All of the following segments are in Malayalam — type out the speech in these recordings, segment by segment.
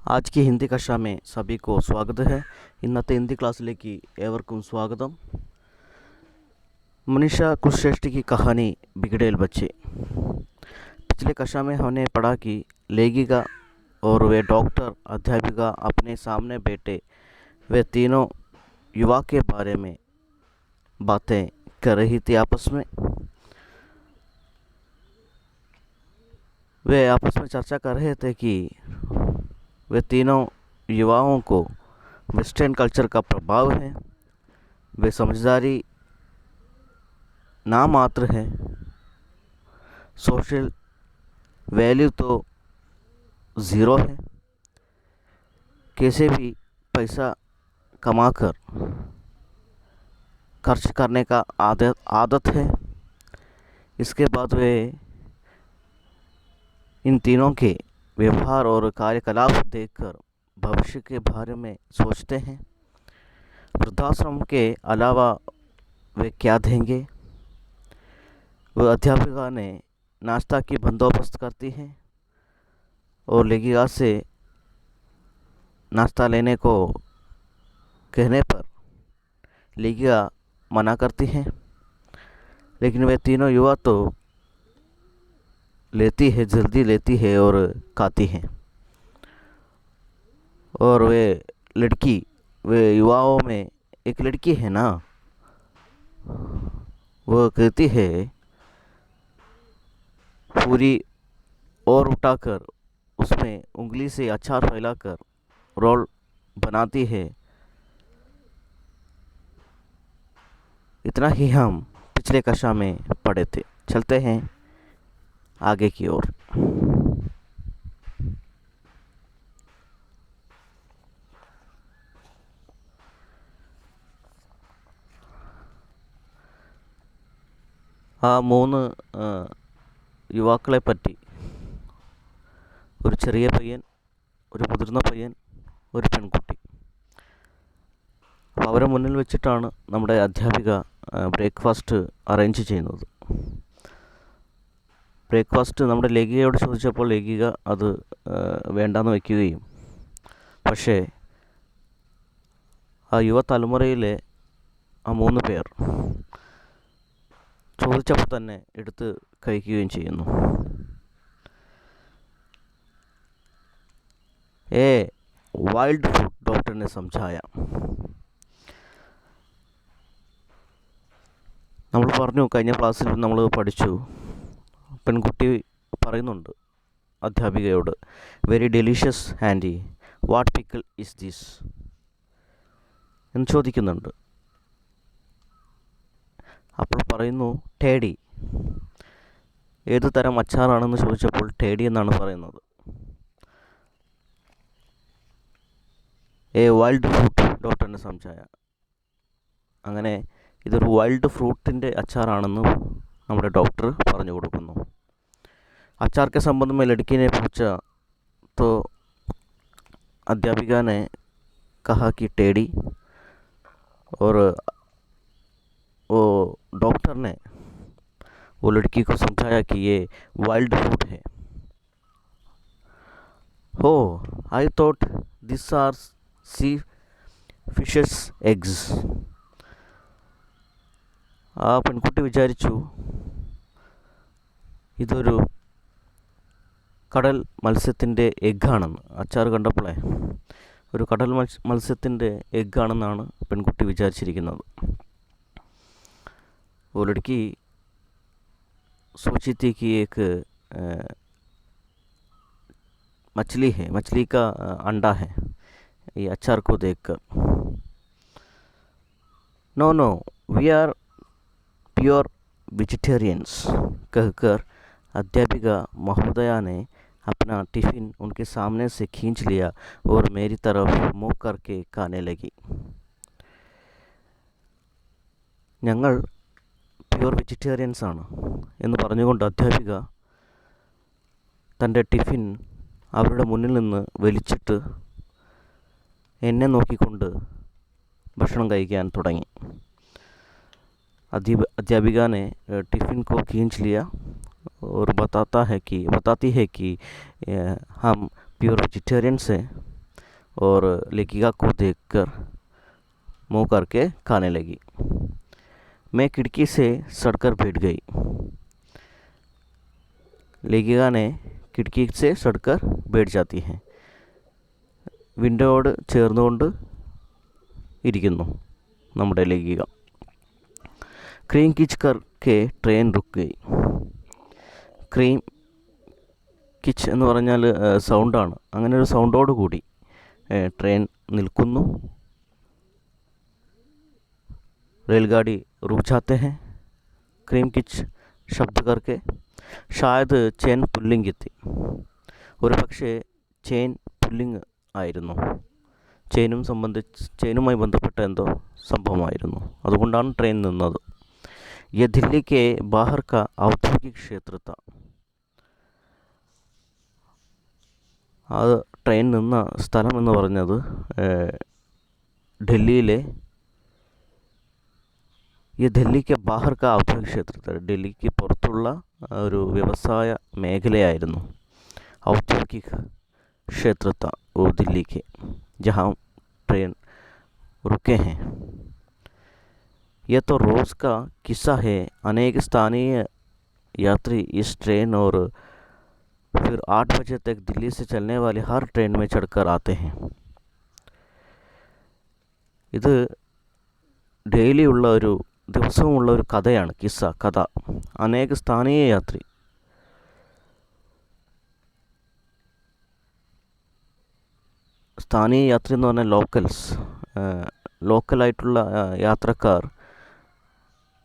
आज की हिंदी कक्षा में सभी को स्वागत है। ഇന്നത്തെ ഹിന്ദി ക്ലാസ്സിലേക്ക് ഏവർക്കും സ്വാഗതം। मनीषा कुलश्रेष्ठ की कहानी बिगड़ेल बच्चे। पिछले कक्षा में हमने पढ़ा कि लेखिका और वे डॉक्टर अध्यापिका अपने सामने बैठे वे तीनों युवा के बारे में बातें कर रही थी आपस में। वे आपस में चर्चा कर रहे थे कि वे तीनों युवाओं को वेस्टर्न कल्चर का प्रभाव है, वे समझदारी ना मात्र है, सोशल वैल्यू तो ज़ीरो है, कैसे भी पैसा कमाकर खर्च करने का आदत है। इसके बाद वे इन तीनों के व्यवहार और कार्यकलाप देखकर भविष्य के बारे में सोचते हैं। वृद्धाश्रम के अलावा वे क्या देंगे। वह अध्यापिका ने नाश्ता की बंदोबस्त करती हैं और लेखिका से नाश्ता लेने को कहने पर लेखिका मना करती हैं, लेकिन वे तीनों युवा तो लेती है, जल्दी लेती है और खाती हैं। और वे युवाओं में एक लड़की है ना, वह कहती है, पूरी और उठाकर उसमें उंगली से अचार फैलाकर रोल बनाती है। इतना ही हम पिछले कक्षा में पढ़े थे। चलते हैं आगे की ओर। ആ മൂന്ന് യുവാക്കളെ പറ്റി, ഒരു ചെറിയ പയ്യൻ, ഒരു മുതിർന്ന പയ്യൻ, ഒരു പെൺകുട്ടി, അപ്പോൾ അവരെ മുന്നിൽ വെച്ചിട്ടാണ് നമ്മുടെ അധ്യാപിക ബ്രേക്ക്ഫാസ്റ്റ് അറേഞ്ച് ചെയ്യുന്നത്. ബ്രേക്ക്ഫാസ്റ്റ് നമ്മുടെ ലേഖികയോട് ചോദിച്ചപ്പോൾ ലേഖിക അത് വേണ്ടാന്ന് വയ്ക്കുകയും, പക്ഷേ ആ യുവതലമുറയിലെ ആ മൂന്ന് പേർ ചോദിച്ചപ്പോൾ തന്നെ എടുത്ത് കഴിക്കുകയും ചെയ്യുന്നു. വൈൽഡ് ഫുഡ് ഡോക്ടറിനെ സംസായ നമ്മൾ പറഞ്ഞു, കഴിഞ്ഞ ക്ലാസ്സിൽ നമ്മൾ പഠിച്ചു, പെൺകുട്ടി പറയുന്നുണ്ട് അധ്യാപികയോട്, very delicious aunty, what pickle is this എന്ന് ചോദിക്കുന്നുണ്ട്. അപ്പോൾ പറയുന്നു ടേഡി. ഏത് തരം അച്ചാറാണെന്ന് ചോദിച്ചപ്പോൾ ടേഡി എന്നാണ് പറയുന്നത്. വൈൽഡ് ഫ്രൂട്ട് ഡോക്ടറിനെ സംസായ, അങ്ങനെ ഇതൊരു വൈൽഡ് ഫ്രൂട്ടിൻ്റെ അച്ചാറാണെന്ന് നമ്മുടെ ഡോക്ടർ പറഞ്ഞു കൊടുക്കുന്നു. अचार के संबंध में लड़की ने पूछा तो अध्यापिका ने कहा कि टेडी, और वो डॉक्टर ने वो लड़की को समझाया कि ये वाइल्ड फ्रूट है. Oh, I thought this are sea fishes eggs. ആ പെൺകുട്ടി വിചാരിച്ചു ഇതൊരു കടൽ മത്സ്യത്തിൻ്റെ എഗ്ഗാണെന്ന്. അച്ചാർ കണ്ടപ്പോഴേ ഒരു കടൽ മത്സ്യത്തിൻ്റെ എഗ്ഗാണെന്നാണ് പെൺകുട്ടി വിചാരിച്ചിരിക്കുന്നത്. वो लड़की सोची थी कि एक मछली है, मछली का अंडा है ये अचार को देखकर. No no, we are pure vegetarians कहकर अध्यापिका महोदया ने अपना टिफ़िन उनके सामने से खींच लिया और मेरी तरफ मुँह करके खाने लगी. ഞങ്ങൾ പ്യുവർ വെജിറ്റേറിയൻസ് ആണ് എന്ന് പറഞ്ഞുകൊണ്ട് അധ്യാപിക തൻ്റെ ടിഫിൻ അവരുടെ മുന്നിൽ നിന്ന് വലിച്ചിട്ട് എന്നെ നോക്കിക്കൊണ്ട് ഭക്ഷണം കഴിക്കാൻ തുടങ്ങി. अध्यापिका ने टिफ़िन को खींच लिया और बताती है कि हम प्योर वेजिटेरियंस हैं और लेखिका को देखकर मुंह करके खाने लगी। मैं खिड़की से सड़कर बैठ गई। लेखिका ने खिड़की से सड़कर बैठ जाती है, വിൻഡോയോട് ചേർന്നുകൊണ്ട് ഇരിക്കുന്നു നമ്മുടെ ലേഖിക। ക്രീം കിച്ച് കർക്കെ ട്രെയിൻ റുക്ക് ഗയി। ക്രീം കിച്ച് എന്ന് പറഞ്ഞാൽ സൗണ്ടാണ്. അങ്ങനെ ഒരു സൗണ്ടോട് കൂടി ട്രെയിൻ നിൽക്കുന്നു. रेलगाड़ी रुक जाते हैं। क्रीम किच शब्द करके शायद ചെയിൻ പുല്ലിംഗ് എത്തി. ഒരു പക്ഷേ ചെയിൻ പുല്ലിംഗ് ആയിരുന്നു. ചെയിനുമായി ബന്ധപ്പെട്ട എന്തോ സംഭവമായിരുന്നു. അതുകൊണ്ടാണ് ട്രെയിൻ നിന്നത്. ये दिल्ली के बाहर का औद्योगिक क्षेत्र था. അത് ട്രെയിൻ നിന്ന സ്ഥലം എന്ന് പറഞ്ഞത് ഡൽഹിയിലെ ये दिल्ली के बाहर का औद्योगिक क्षेत्र था. ഡൽഹിക്ക് പുറത്തുള്ള ഒരു വ്യവസായ മേഖലയായിരുന്നു. औद्योगिक क्षेत्र था वो दिल्ली के, जहाँ ट्रेन रुके हैं. यह तो रोज़ का किस्सा है. अनेक स्थानीय यात्री इस ट्रेन और फिर 8 बजे तक दिल्ली से चलने वाली हर ट्रेन में चढ़कर आते हैं. ഇത് ഡെയിലി ഉള്ള ഒരു ദിവസവുമുള്ള ഒരു കഥയാണ്. കിസ്സ, കഥ. അനേക സ്ഥാനീയ യാത്രി, സ്ഥാനീയ യാത്രി എന്ന് പറഞ്ഞാൽ ലോക്കലായിട്ടുള്ള യാത്രക്കാർ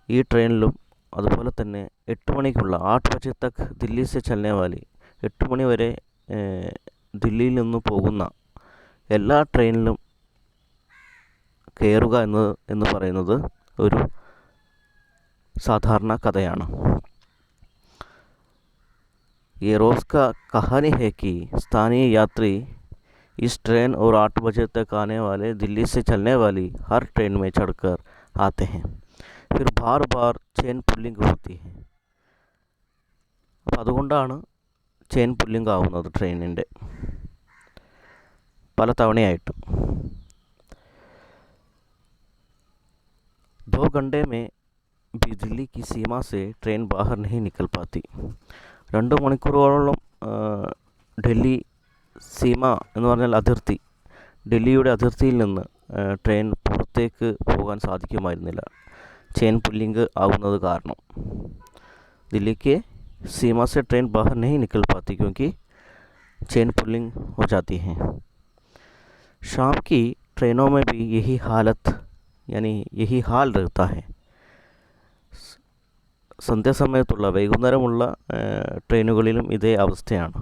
ഈ ട്രെയിനിലും അതുപോലെ തന്നെ 8 മണിക്കുള്ള 8 ബജെ തക് ദില്ലി സെ ചലനെ വാലി, 8 മണി വരെ ദില്ലിയിൽ നിന്ന് പോകുന്ന എല്ലാ ട്രെയിനിലും കയറുക എന്ന് പറയുന്നത് ഒരു സാധാരണ കഥയാണ്. ये रोज़ का कहानी है कि स्थानीय यात्री इस ट्रेन और 8 बजे तक आने वाले दिल्ली से चलने वाली हर ट्रेन में चढ़कर आते हैं. फिर बार बार ചെയിൻ പുല്ലിംഗ് होती है. അപ്പോൾ അതുകൊണ്ടാണ് ചെയിൻ പുല്ലിംഗ് ആവുന്നത് ട്രെയിനിൻ്റെ പല തവണയായിട്ട്. 2 घंटे में भी दिल्ली की सीमा से ट्रेन बाहर नहीं निकल पाती. 2 മണിക്കൂറോളം ഡൽഹി സീമ എന്ന് പറഞ്ഞാൽ അതിർത്തി, ഡൽഹിയുടെ അതിർത്തിയിൽ നിന്ന് ട്രെയിൻ പുറത്തേക്ക് പോകാൻ സാധിക്കുമായിരുന്നില്ല. ചെയിൻ പുല്ലിംഗ് ആവുന്നത് കാരണം. दिल्ली के सीमा से ट्रेन बाहर नहीं निकल पाती क्योंकि चेन पुलिंग हो जाती हैं. शाम की ट्रेनों में भी यही हाल रहता है. സന്ധ്യാസമയത്തുള്ള വൈകുന്നേരമുള്ള ട്രെയിനുകളിലും ഇതേ അവസ്ഥയാണ്.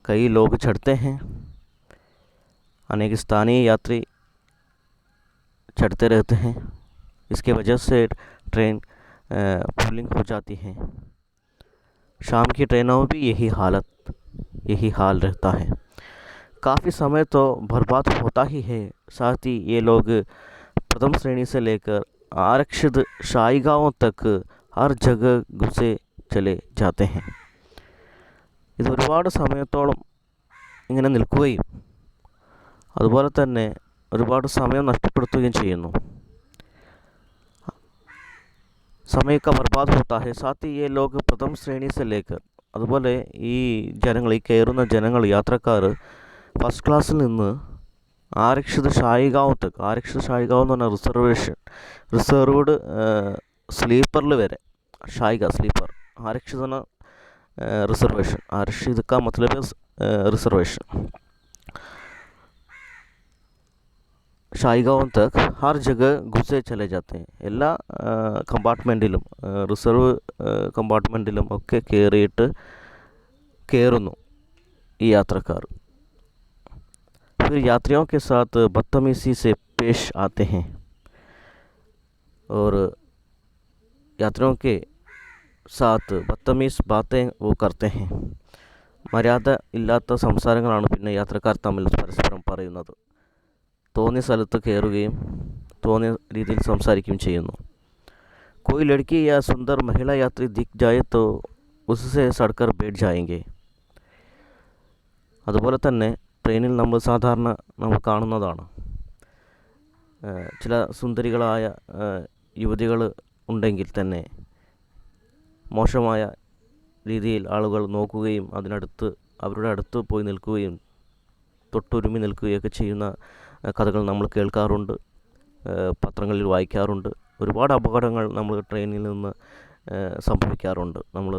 कई लोग चढ़ते हैं. अनेक स्थानीय यात्री चढ़ते रहते हैं. इसके वजह से ट्रेन पुलिंग हो जाती है. शाम की ट्रेनों में भी यही हाल रहता है. काफ़ी समय तो बर्बाद होता ही है. साथ ही ये लोग प्रथम श्रेणी से लेकर आरक्षित शाहीगाहों तक हर जगह घुसे चले जाते हैं. ഇത് ഒരുപാട് സമയത്തോളം ഇങ്ങനെ നിൽക്കുകയും അതുപോലെ തന്നെ ഒരുപാട് സമയം നഷ്ടപ്പെടുത്തുകയും ചെയ്യുന്നു. समय का बर्बाद होता है. साथ ही ये लोग प्रथम श्रेणी से लेकर, അതുപോലെ ഈ ജനങ്ങൾ, ഈ കയറുന്ന ജനങ്ങൾ, യാത്രക്കാർ ഫസ്റ്റ് ക്ലാസ്സിൽ നിന്ന് ആരക്ഷിത ഷായിഗാവ് തക്, ആരക്ഷിത ഷായിഗാവ് എന്ന് പറഞ്ഞാൽ റിസർവ്ഡ് സ്ലീപ്പറിൽ വരെ, ഷായിഗ സ്ലീപ്പർ, ആരക്ഷിത रिजर्वेशन, आरक्षित का मतलब है रिजर्वेशन. ഷായിഗാവ് തക് ഹർ ജഗ ഘുസേ ചലേ ജാത്തെ ഹൈ. എല്ലാ കമ്പാർട്ട്മെൻറ്റിലും, റിസർവ് കമ്പാർട്ട്മെൻറ്റിലും ഒക്കെ കയറുന്നു ഈ യാത്രക്കാർ. फिर यात्रियों के साथ बदतमीजी से पेश आते हैं और यात्रियों के साथ बदतमीज बातें वो करते हैं. മര്യാദ ഇല്ലാത്ത സംസാരങ്ങളാണ് പിന്നെ യാത്രക്കാർ തമ്മിൽ പരസ്പരം പറയുന്നത്. തോന്നിയ സ്ഥലത്ത് കയറുകയും തോന്നിയ രീതിയിൽ സംസാരിക്കുകയും ചെയ്യുന്നു. कोई लड़की या सुंदर महिला यात्री दिख जाए तो उससे सड़कर बैठ जाएंगे. അതുപോലെ തന്നെ ട്രെയിനിൽ നമ്മൾ സാധാരണ നമ്മൾ കാണുന്നതാണ്. ചില സുന്ദരികളായ യുവതികൾ ഉണ്ടെങ്കിൽ തന്നെ മോശമായ രീതിയിൽ ആളുകൾ നോക്കുകയും അവരുടെ അടുത്ത് പോയി നിൽക്കുകയും തൊട്ടുരുമി നിൽക്കുകയൊക്കെ ചെയ്യുന്ന കഥകൾ നമ്മൾ കേൾക്കാറുണ്ട്, പത്രങ്ങളിൽ വായിക്കാറുണ്ട്. ഒരുപാട് അപകടങ്ങൾ നമ്മൾ ട്രെയിനിൽ നിന്ന് സംഭവിക്കാറുണ്ട്. നമ്മൾ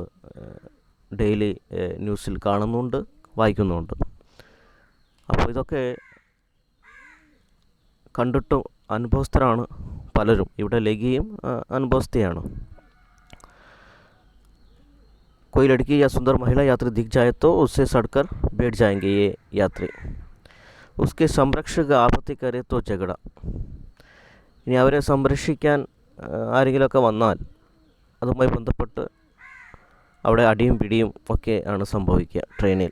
ഡെയിലി ന്യൂസിൽ കാണുന്നുണ്ട്, വായിക്കുന്നുണ്ട്. അപ്പോൾ ഇതൊക്കെ കണ്ടിട്ടും അനുഭവസ്ഥരാണ് പലരും. ഇവിടെ ലഗിയും അനുഭവസ്ഥയാണ്. कोई लड़की या सुंदर महिला यात्री दिख जाए तो उससे सड़कर बैठ जाएंगे ये यात्री. उसके संरक्षक आपत्ति करे तो झगड़ा. ഇനി അവരെ സംരക്ഷിക്കാൻ ആരെങ്കിലുമൊക്കെ വന്നാൽ അതുമായി ബന്ധപ്പെട്ട് അവിടെ അടിയും പിടിയും ഒക്കെ ആണ് സംഭവിക്കുക ട്രെയിനിൽ.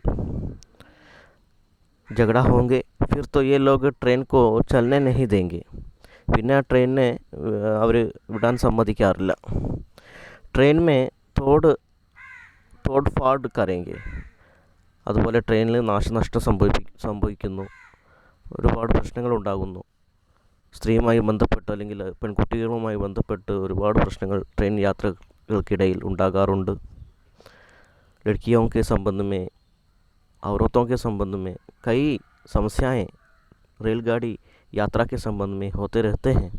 झगड़ा होंगे फिर तो ये लोग ट्रेन को चलने नहीं देंगे. പിന്നെ ആ ട്രെയിനിനെ അവർ വിടാൻ സമ്മതിക്കാറില്ല. ട്രെയിൻ മേ തോഡ് കരയെങ്കിൽ അതുപോലെ ട്രെയിനിൽ നാശനഷ്ടം സംഭവിക്കുന്നു, ഒരുപാട് പ്രശ്നങ്ങളുണ്ടാകുന്നു. സ്ത്രീയുമായി ബന്ധപ്പെട്ട് അല്ലെങ്കിൽ പെൺകുട്ടികളുമായി ബന്ധപ്പെട്ട് ഒരുപാട് പ്രശ്നങ്ങൾ ട്രെയിൻ യാത്രകൾക്കിടയിൽ ഉണ്ടാകാറുണ്ട്. लड़कियों के संबंध में, औरतों के संबंध में कई समस्याएं रेलगाड़ी यात्रा के संबंध में होते रहते हैं.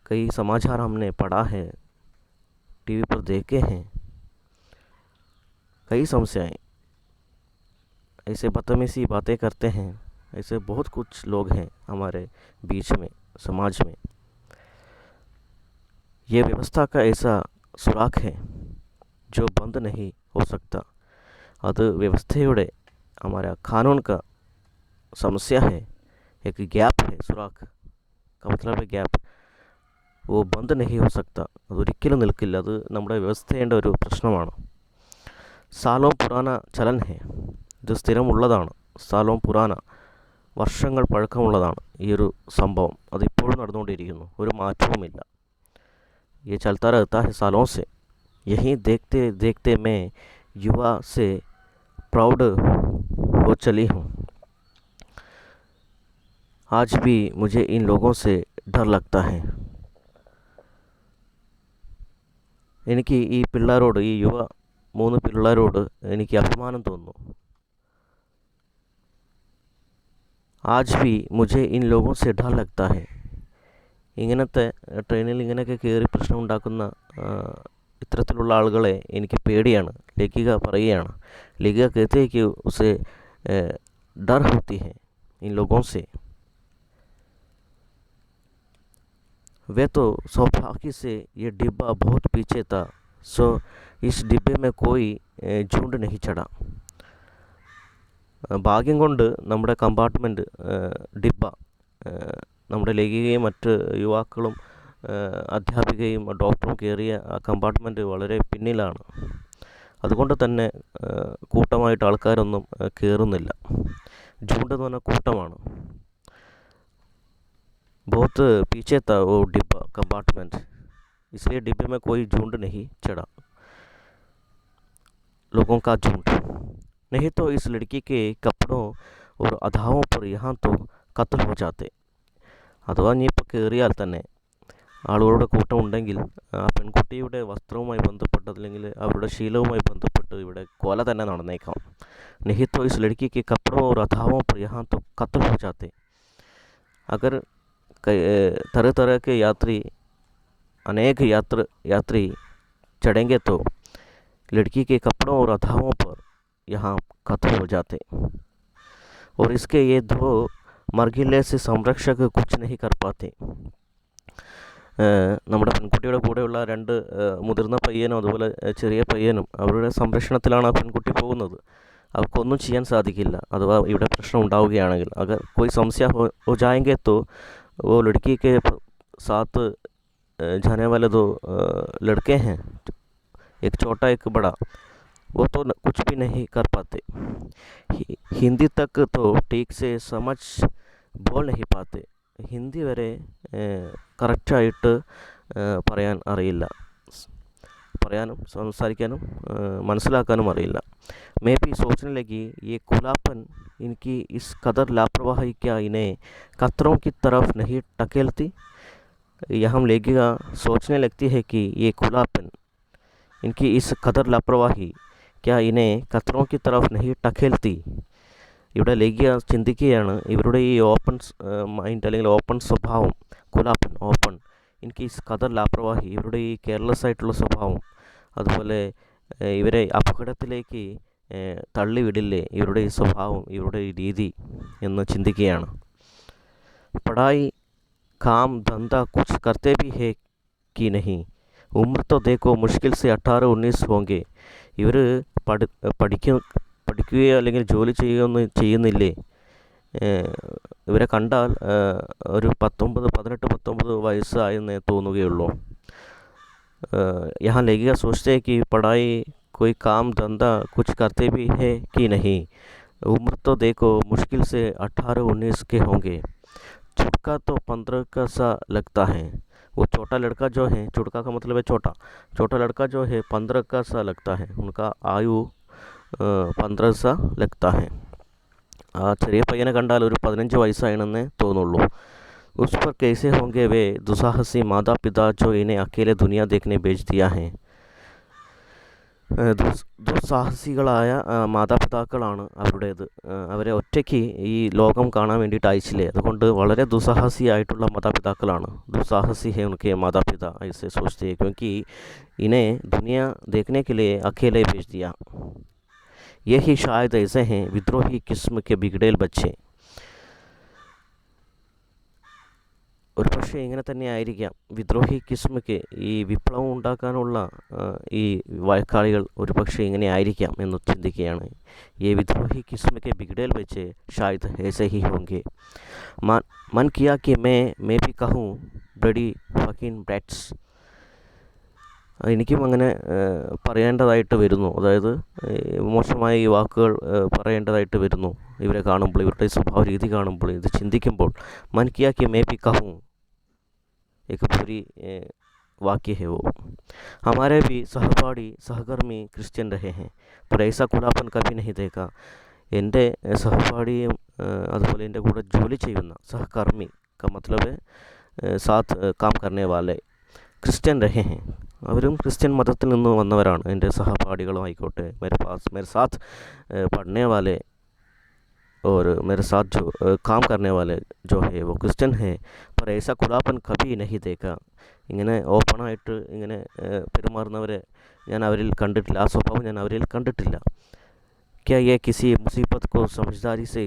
कई समाचार हमने पढ़ा है, टीवी पर देखे हैं. कई समस्याएं, ऐसे बदतमीजी बातें करते हैं. ऐसे बहुत कुछ लोग हैं हमारे बीच में, समाज में. ये व्यवस्था का ऐसा सुराख है जो बंद नहीं हो सकता. അത് വ്യവസ്ഥയുടെ हमारा कानून का समस्या है. एक गैप है, सुराख का मतलब है गैप. वो बंद नहीं हो सकता. അതൊരിക്കലും നിൽക്കില്ല. അത് നമ്മുടെ വ്യവസ്ഥയുടെ ഒരു പ്രശ്നമാണ്. സാലോ പുറാന ചലൻ ഹെ, ഇത് സ്ഥിരമുള്ളതാണ്. സാലോ പുറാന, വർഷങ്ങൾ പഴക്കമുള്ളതാണ് ഈ ഒരു സംഭവം. അതിപ്പോഴും നടന്നുകൊണ്ടിരിക്കുന്നു, ഒരു മാറ്റവുമില്ല. ये चलता रहता है सालों से. यहीं देखते देखते मैं युवा से प्राउड हो चली हूँ. आज भी मुझे इन लोगों से डर लगता है. എനിക്ക് ഈ പിള്ളേരോട്, ഈ യുവ 3 പിള്ളേരോട് എനിക്ക് അഭിമാനം തോന്നുന്നു. आज भी मुझे इन लोगों से डर लगता है. ഇങ്ങനത്തെ ട്രെയിനിൽ ഇങ്ങനെയൊക്കെ കയറി പ്രശ്നം ഉണ്ടാക്കുന്ന ഇത്തരത്തിലുള്ള ആളുകളെ എനിക്ക് പേടിയാണ്. ലേഖിക പറയുകയാണ്, ലേഖിക कहते हैं कि उसे डर होती है इन लोगों से. वे तो सौभाग्य से ये डिब्बा बहुत पीछे था, सो इस डिब्बे में कोई झुंड नहीं चढ़ा. ഭാഗ്യം കൊണ്ട് നമ്മുടെ കമ്പാർട്ട്മെൻറ്റ് ഡിബ്ബ, നമ്മുടെ ലേഖികയും മറ്റ് യുവാക്കളും അധ്യാപികയും ഡോക്ടറും കയറിയ ആ കമ്പാർട്ട്മെൻറ്റ് വളരെ പിന്നിലാണ്. അതുകൊണ്ട് തന്നെ കൂട്ടമായിട്ട് ആൾക്കാരൊന്നും കയറുന്നില്ല. झुंड എന്ന് പറഞ്ഞാൽ കൂട്ടമാണ്. बहुत पीछे था वो डिब्बा कंपार्टमेंट, इसलिए डिब्बे में कोई झुंड नहीं चढ़ा, लोगों का झुंड. नहीं तो इस लड़की के कपड़ों और अधाओं पर यहाँ तो कत्ल हो जाते. അഥവാ നീ ഇപ്പോൾ കയറിയാൽ തന്നെ ആളുകളുടെ കൂട്ടം ഉണ്ടെങ്കിൽ ആ പെൺകുട്ടിയുടെ വസ്ത്രവുമായി ബന്ധപ്പെട്ട് അല്ലെങ്കിൽ അവരുടെ ശീലവുമായി ബന്ധപ്പെട്ട് ഇവിടെ കൊല തന്നെ നടന്നേക്കാം. नहीं तो इस लड़की के कपड़ों और अधाओं पर यहाँ तो कत्ल हो जाते. अगर तरह तरह के अनेक यात्री चढ़ेंगे तो लड़की के कपड़ों और अधाओं पर यहाँ कत्ल हो जाते. और इसके ये 2 മർഗിലെ से സംരക്ഷക കുച്ച് नहीं कर पाते. നമ്മുടെ പെൺകുട്ടിയുടെ കൂടെയുള്ള 2 മുതിർന്ന പയ്യനും അതുപോലെ ചെറിയ പയ്യനും അവരുടെ സംരക്ഷണത്തിലാണ് ആ പെൺകുട്ടി പോകുന്നത്. അവർക്കൊന്നും ചെയ്യാൻ സാധിക്കില്ല അഥവാ ഇവിടെ പ്രശ്നം ഉണ്ടാവുകയാണെങ്കിൽ. अगर कोई समस्या हो जाएंगे तो वो लड़की के साथ जाने वाले 2 लड़के हैं, एक छोटा एक बड़ा, वो तो कुछ भी नहीं कर पाते. हिंदी तक तो ठीक से समझ बोल नहीं पाते. ഹിന്ദി വരെ കറക്റ്റായിട്ട് പറയാൻ അറിയില്ല, പറയാനും സംസാരിക്കാനും മനസ്സിലാക്കാനും അറിയില്ല. मैं भी सोचने लगी ये खुलापन इनकी इस कदर लापरवाही क्या इन्हें खतरों की तरफ नहीं टकेलती। यह हम लेखिका सोचने लगती है कि ये खुलापन, इनकी इस कदर लापरवाही क्या इन्हें ഖത്തറോं की तरफ नहीं ടക്കേൽത്തി. ഇവിടെ ലേഖിക ചിന്തിക്കുകയാണ് ഇവരുടെ ഈ ഓപ്പൺ മൈൻഡ് അല്ലെങ്കിൽ ഓപ്പൺ സ്വഭാവം, ഖുലാപ്പൻ ഓപ്പൺ, എനിക്ക് ഈ ഖദർ ലാപ്രവാഹി, ഇവരുടെ ഈ കെയർലെസ് ആയിട്ടുള്ള സ്വഭാവം, അതുപോലെ ഇവരെ അപകടത്തിലേക്ക് തള്ളിവിടില്ലേ ഇവരുടെ ഈ സ്വഭാവം, ഇവരുടെ ഈ രീതി എന്ന് ചിന്തിക്കുകയാണ്. പढ़ाई काम धंधा कुछ करते भी है कि नहीं, उम्र तो देखो मुश्किल से 18-19 होंगे. ഇവർ പഠിക്കുകയോ അല്ലെങ്കിൽ ജോലി ചെയ്യുകയൊന്നും ചെയ്യുന്നില്ലേ. ഇവരെ കണ്ടാൽ ഒരു 18-19 വയസ്സായെന്നേ തോന്നുകയുള്ളൂ. यहाँ लेखिका सोचते हैं कि पढ़ाई कोई काम धंधा कुछ करते भी है कि नहीं, उम्र तो देखो मुश्किल से 18-19 के होंगे. चुटका तो 15 का सा लगता है. वो छोटा लड़का जो है, चुटका का मतलब है छोटा, छोटा लड़का जो है 15 का सा लगता है. उनका आयु 15 सा लगता है. ആ ചെറിയ പയ്യനെ കണ്ടാൽ ഒരു 15 വയസ്സായെന്നേ തോന്നുള്ളൂ. उस पर कैसे होंगे वे दुस्साहसी माता पिता जो इन्हें अकेले दुनिया देखने भेज दिया है. ദുസ്സാഹസികളായ മാതാപിതാക്കളാണ് അവരുടേത്. അവരെ ഒറ്റയ്ക്ക് ഈ ലോകം കാണാൻ വേണ്ടിയിട്ട് അയച്ചില്ലേ, അതുകൊണ്ട് വളരെ ദുസ്സാഹസിയായിട്ടുള്ള മാതാപിതാക്കളാണ്. ദുസ്സാഹസി है उनके माता पिता, ऐसे सोचते हैं क्योंकि इन्हें दुनिया देखने के लिए अकेले भेज दिया. यही शायद ऐसे हैं विद्रोही किस्म के बिगड़ेल बच्चे. ഒരു പക്ഷേ ഇങ്ങനെ തന്നെ ആയിരിക്കാം വിദ്രോഹി കിസ്മയ്ക്ക്, ഈ വിപ്ലവം ഉണ്ടാക്കാനുള്ള ഈ വഴക്കാളികൾ ഒരു പക്ഷേ ഇങ്ങനെ ആയിരിക്കാം എന്ന് ചിന്തിക്കുകയാണ്. ഈ വിദ്രോഹി കിസ്മയ്ക്ക് ബിഗഡേൽ വെച്ച് ഷായദ് ऐसे ही होंगे. मन किया कि मैं भी कहूँ ബ്ലഡി ഫക്കിൻ ബ്രാറ്റ്സ്. എനിക്കും അങ്ങനെ പറയേണ്ടതായിട്ട് വരുന്നു, അതായത് മോശമായ ഈ വാക്കുകൾ പറയേണ്ടതായിട്ട് വരുന്നു ഇവരെ കാണുമ്പോൾ, ഇവരുടെ സ്വഭാവ രീതി കാണുമ്പോൾ, ഇത് ചിന്തിക്കുമ്പോൾ. मन किया कि मैं भी कहूँ, एक पूरी वाक्य है वो. हमारे भी सहपाठी सहकर्मी क्रिश्चियन रहे हैं पर ऐसा खुलापन कभी नहीं देखा. എൻ്റെ സഹപാഠിയും അതുപോലെ എൻ്റെ കൂടെ ജോലി ചെയ്യുന്ന സഹകർമ്മി का मतलब है साथ काम करने वाले ക്രിസ്ത്യൻ रहे हैं, അവരും ക്രിസ്ത്യൻ മതത്തിൽ നിന്ന് വന്നവരാണ്. എൻ്റെ സഹപാഠികളും ആയിക്കോട്ടെ, मेरे साथ पढ़ने वाले और मेरे साथ जो काम करने वाले जो है वो क्रिश्चियन है पर ऐसा खुलापन कभी नहीं देखा. ഇങ്ങനെ ഓപ്പണായിട്ട് ഇങ്ങനെ പെരുമാറുന്നവരെ ഞാൻ അവരിൽ കണ്ടിട്ടില്ല, ആ സ്വഭാവം ഞാൻ അവരിൽ കണ്ടിട്ടില്ല. क्या ये किसी मुसीबत को समझदारी से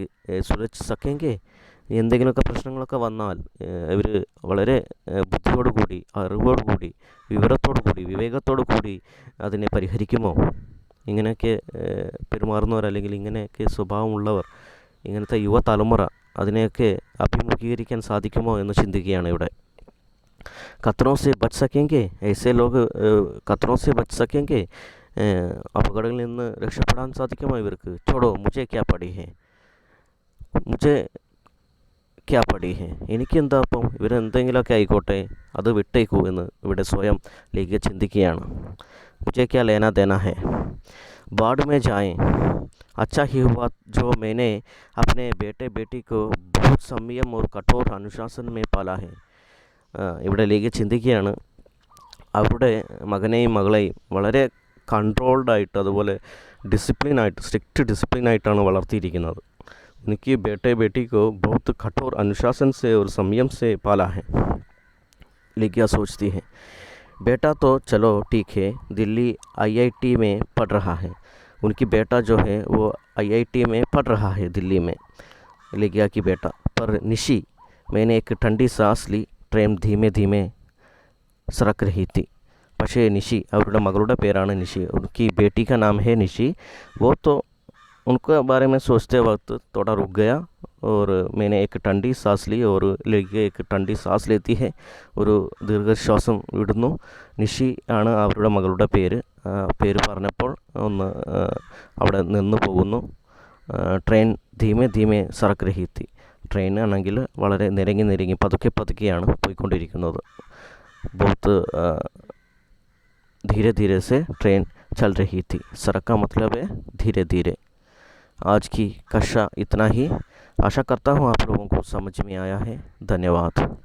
सुलझ सकेंगे, എന്തെങ്കിലുമൊക്കെ പ്രശ്നങ്ങളൊക്കെ വന്നാൽ ഇവർ വളരെ ബുദ്ധിയോടുകൂടി, അറിവോടുകൂടി, വിവരത്തോടുകൂടി, വിവേകത്തോടുകൂടി അതിനെ പരിഹരിക്കുമോ? ഇങ്ങനെയൊക്കെ പെരുമാറുന്നവർ അല്ലെങ്കിൽ ഇങ്ങനെയൊക്കെ സ്വഭാവമുള്ളവർ, ഇങ്ങനത്തെ യുവതലമുറ അതിനെയൊക്കെ അഭിമുഖീകരിക്കാൻ സാധിക്കുമോ എന്ന് ചിന്തിക്കുകയാണ് ഇവിടെ. ഖത്തറോं से बच सकेंगे ऐसे लोग, ഖത്തറോं से बच सकेंगे, അപകടങ്ങളിൽ നിന്ന് രക്ഷപ്പെടാൻ സാധിക്കുമോ ഇവർക്ക്? छोड़ो मुझे क्या पड़ी है, मुझे क्या पड़ी है, എനിക്കെന്താ അപ്പം, ഇവരെന്തെങ്കിലുമൊക്കെ ആയിക്കോട്ടെ, അത് വിട്ടേക്കൂ എന്ന് ഇവിടെ സ്വയം ലേഖിക ചിന്തിക്കുകയാണ്. मुझे क्या लेना देना है, बाढ़ में जाएं, अच्छा ही हुआ जो मैंने अपने बेटे बेटी को बहुत संयम और कठोर अनुशासन में पाला है. ഇവിടെ ലേഖിക ചിന്തിക്കുകയാണ് അവരുടെ മകനെയും മകളെയും വളരെ കൺട്രോൾഡായിട്ട്, അതുപോലെ ഡിസിപ്ലിനായിട്ട്, സ്ട്രിക്റ്റ് ഡിസിപ്ലിനായിട്ടാണ് വളർത്തിയിരിക്കുന്നത്. എനിക്ക് ബേട്ടെ ബേട്ടിക്കോ बहुत कठोर अनुशासन से और संयम से पाला है. ലേഖിക सोचती है बेटा तो चलो ठीक है दिल्ली IIT में पढ़ रहा है. उनकी बेटा जो है वो IIT में पढ़ रहा है दिल्ली में, ലേഖിക की बेटा. पर निशी मैंने एक ठंडी सांस ली, ट्रेन धीमे धीमे सरक रही थी. പക്ഷേ നിഷി, അവരുടെ മകളുടെ പേരാണ് നിഷി, उनकी बेटी का नाम है निशी. वो तो उनके बारे में सोचते वक्त थोड़ा रुक गया और मैंने एक ठंडी सांस ली, और ലേഖിക एक ठंडी सांस लेती है, ഒരു ദീർഘശ്വാസം വിടുന്നു. നിഷി ആണ് അവരുടെ മകളുടെ പേര്. പേര് പറഞ്ഞപ്പോൾ ഒന്ന് അവിടെ നിന്ന് പോകുന്നു. ട്രെയിൻ ധീമെ ധീമെ സറക്ക് രഹി തി, ട്രെയിൻ ആണെങ്കിൽ വളരെ നിരങ്ങി നിരങ്ങി പതുക്കെ പതുക്കെയാണ് പോയിക്കൊണ്ടിരിക്കുന്നത്. बहुत धीरे धीरे से ट्रेन चल रही थी. सड़क का मतलब है धीरे धीरे. आज की कक्षा इतना ही। आशा करता हूँ आप लोगों को समझ में आया है। धन्यवाद।